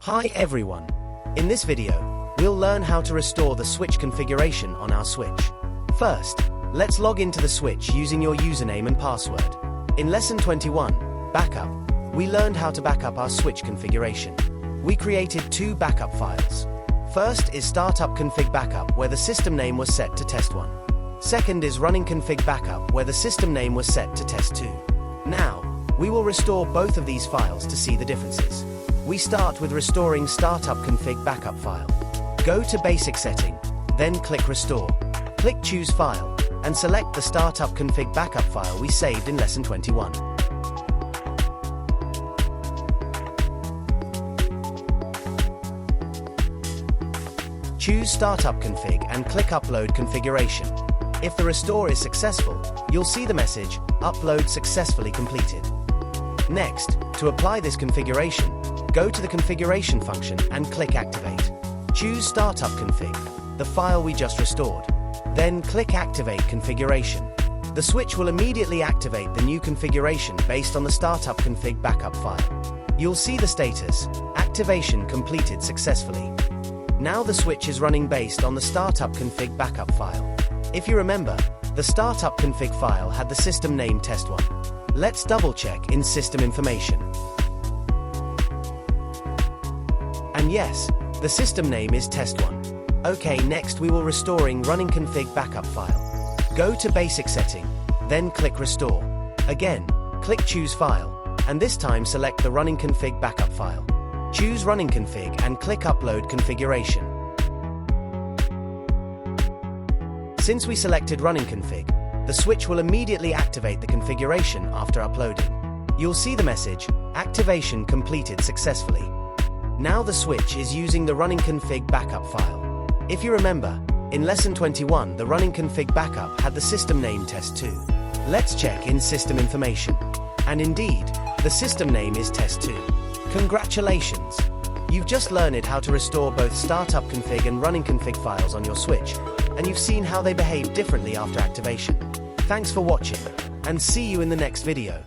Hi everyone! In this video, we'll learn how to restore the switch configuration on our switch. First, let's log into the switch using your username and password. In lesson 21, Backup, we learned how to backup our switch configuration. We created two backup files. First is Startup Config Backup, where the system name was set to test1. Second is Running Config Backup, where the system name was set to test2. Now, we will restore both of these files to see the differences. We start with restoring Startup Config Backup file. Go to Basic Setting, then click Restore. Click Choose File, and select the Startup Config Backup file we saved in Lesson 21. Choose Startup Config and click Upload Configuration. If the restore is successful, you'll see the message, Upload successfully completed. Next, to apply this configuration, go to the Configuration function and click Activate. Choose Startup Config, the file we just restored. Then click Activate Configuration. The switch will immediately activate the new configuration based on the Startup Config Backup file. You'll see the status, Activation completed successfully. Now the switch is running based on the Startup Config Backup file. If you remember, the Startup Config file had the system name test1. Let's double-check in System Information. And yes, the system name is test1. Okay, next we will restoring Running Config Backup file. Go to Basic Setting, then click Restore. Again, click Choose File, and this time select the Running Config Backup file. Choose Running Config and click Upload Configuration. Since we selected Running Config, the switch will immediately activate the configuration after uploading. You'll see the message, Activation completed successfully. Now the switch is using the Running Config Backup file. If you remember, in Lesson 21 the Running Config Backup had the system name test2. Let's check in System Information. And indeed, the system name is test2. Congratulations! You've just learned how to restore both Startup Config and Running Config files on your switch, and you've seen how they behave differently after activation. Thanks for watching, and see you in the next video.